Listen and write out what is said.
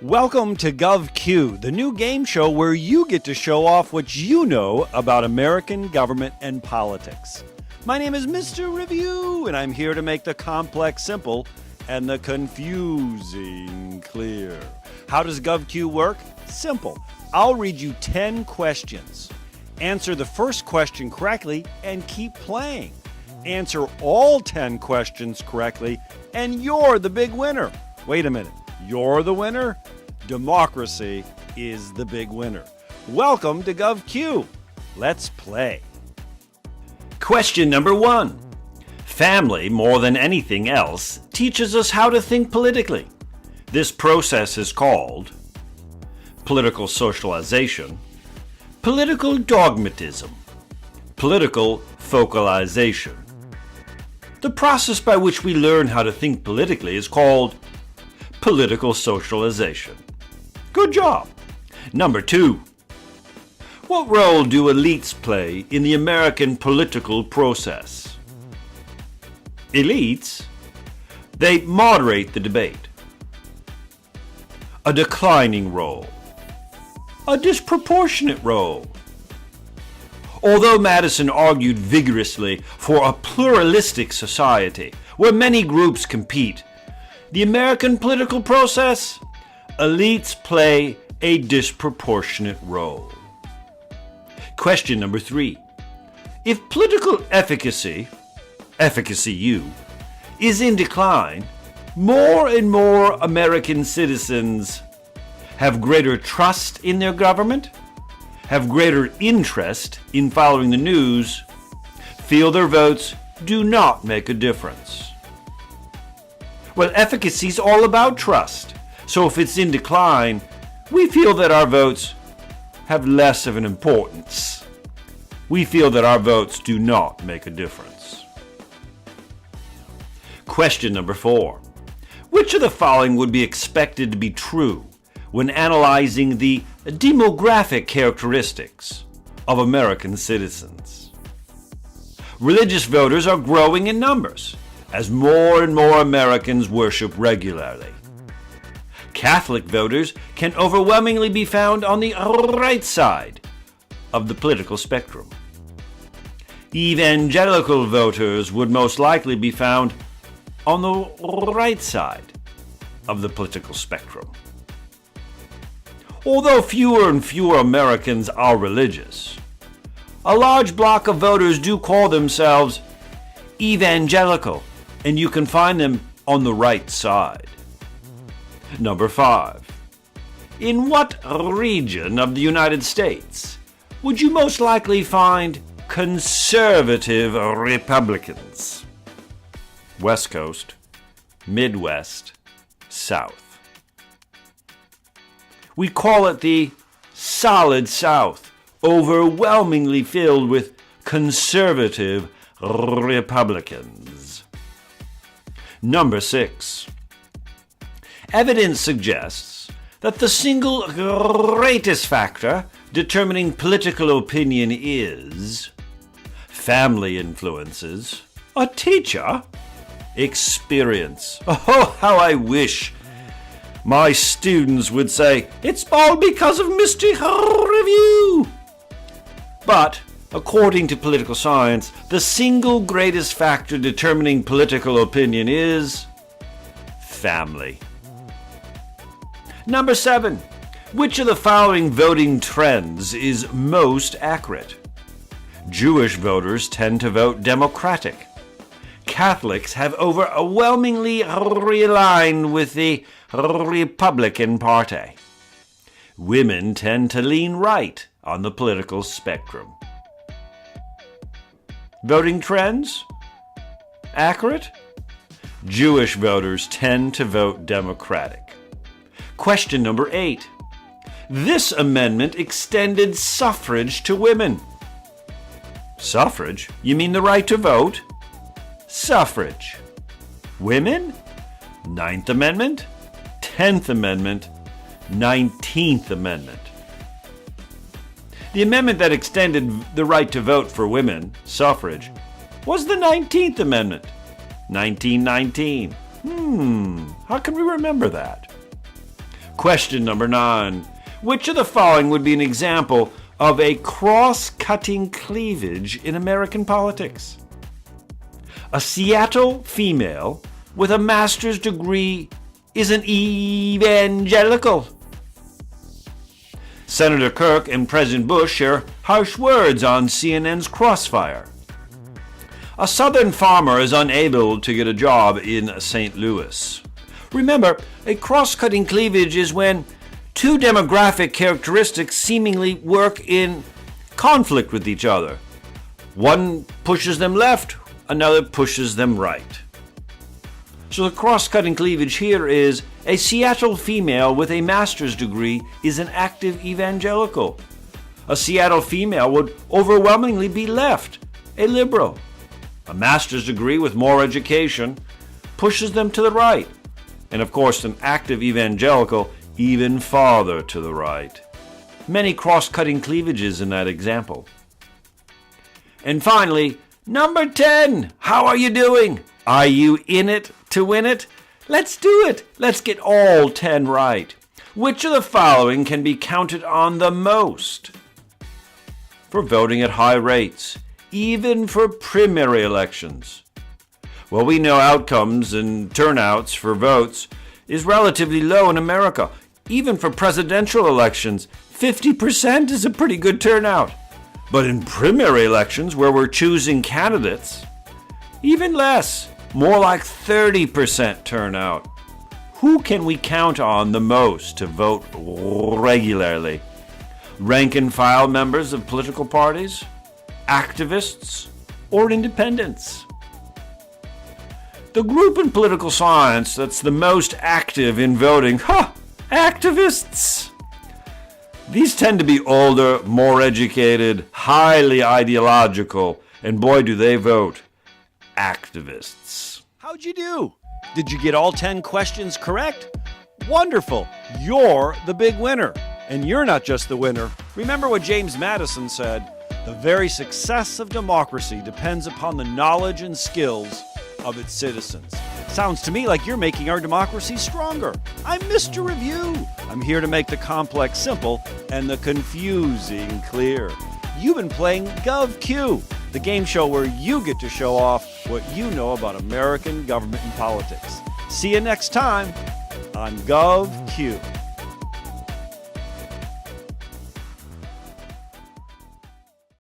Welcome to Govq, the new game show where you get to show off what you know about American government and politics. My name is Mr. Review, and I'm here to make the complex simple and the confusing clear. How does Govq work? Simple. I'll read you 10 questions. Answer the first question correctly and keep playing. Answer all 10 questions correctly, and you're the big winner. Wait a minute. You're the winner? Democracy is the big winner. Welcome to Govq. Let's play. Question number 1. Family, more than anything else, teaches us how to think politically. This process is called political socialization, political dogmatism, political focalization. The process by which we learn how to think politically is called political socialization. Good job. Number 2. What role do elites play in the American political process? Elites? They moderate the debate. A declining role. A disproportionate role. Although Madison argued vigorously for a pluralistic society where many groups compete, the American political process, elites play a disproportionate role. Question number 3. If political efficacy is in decline, more and more American citizens have greater trust in their government, have greater interest in following the news, feel their votes do not make a difference. Well, efficacy is all about trust. So if it's in decline, we feel that our votes have less of an importance. We feel that our votes do not make a difference. Question number 4. Which of the following would be expected to be true when analyzing the demographic characteristics of American citizens? Religious voters are growing in numbers as more and more Americans worship regularly. Catholic voters can overwhelmingly be found on the right side of the political spectrum. Evangelical voters would most likely be found on the right side of the political spectrum. Although fewer and fewer Americans are religious, a large block of voters do call themselves evangelical, and you can find them on the right side. Number 5. In what region of the United States would you most likely find conservative Republicans? West Coast, Midwest, South. We call it the Solid South, overwhelmingly filled with conservative Republicans. Number 6. Evidence suggests that the single greatest factor determining political opinion is family influences, a teacher, experience. Oh, how I wish my students would say, it's all because of Mr. Review. But according to political science, the single greatest factor determining political opinion is family. Number 7. Which of the following voting trends is most accurate? Jewish voters tend to vote Democratic. Catholics have overwhelmingly realigned with the Republican Party. Women tend to lean right on the political spectrum. Voting trends? Accurate? Jewish voters tend to vote Democratic. Question number 8. This amendment extended suffrage to women. Suffrage? You mean the right to vote? Suffrage. Women? 9th Amendment, 10th Amendment, 19th Amendment. The amendment that extended the right to vote for women, suffrage, was the 19th Amendment, 1919. How can we remember that? Question number 9. Which of the following would be an example of a cross-cutting cleavage in American politics? A Seattle female with a master's degree is an evangelical. Senator Kirk and President Bush share harsh words on CNN's Crossfire. A Southern farmer is unable to get a job in St. Louis. Remember, a cross-cutting cleavage is when two demographic characteristics seemingly work in conflict with each other. One pushes them left, another pushes them right. So the cross-cutting cleavage here is a Seattle female with a master's degree is an active evangelical. A Seattle female would overwhelmingly be left, a liberal. A master's degree with more education pushes them to the right. And of course, an active evangelical even farther to the right. Many cross-cutting cleavages in that example. And finally, number 10. How are you doing? Are you in it to win it? Let's do it. Let's get all 10 right. Which of the following can be counted on the most? For voting at high rates, even for primary elections. Well, we know outcomes and turnouts for votes is relatively low in America. Even for presidential elections, 50% is a pretty good turnout. But in primary elections, where we're choosing candidates, even less, more like 30% turnout. Who can we count on the most to vote regularly? Rank and file members of political parties, activists, or independents? The group in political science that's the most active in voting, activists! These tend to be older, more educated, highly ideological, and boy do they vote. Activists. How'd you do? Did you get all 10 questions correct? Wonderful! You're the big winner. And you're not just the winner. Remember what James Madison said, the very success of democracy depends upon the knowledge and skills of its citizens. Sounds to me like you're making our democracy stronger. I'm Mr. Review. I'm here to make the complex simple and the confusing clear. You've been playing Govq, the game show where you get to show off what you know about American government and politics. See you next time on Govq.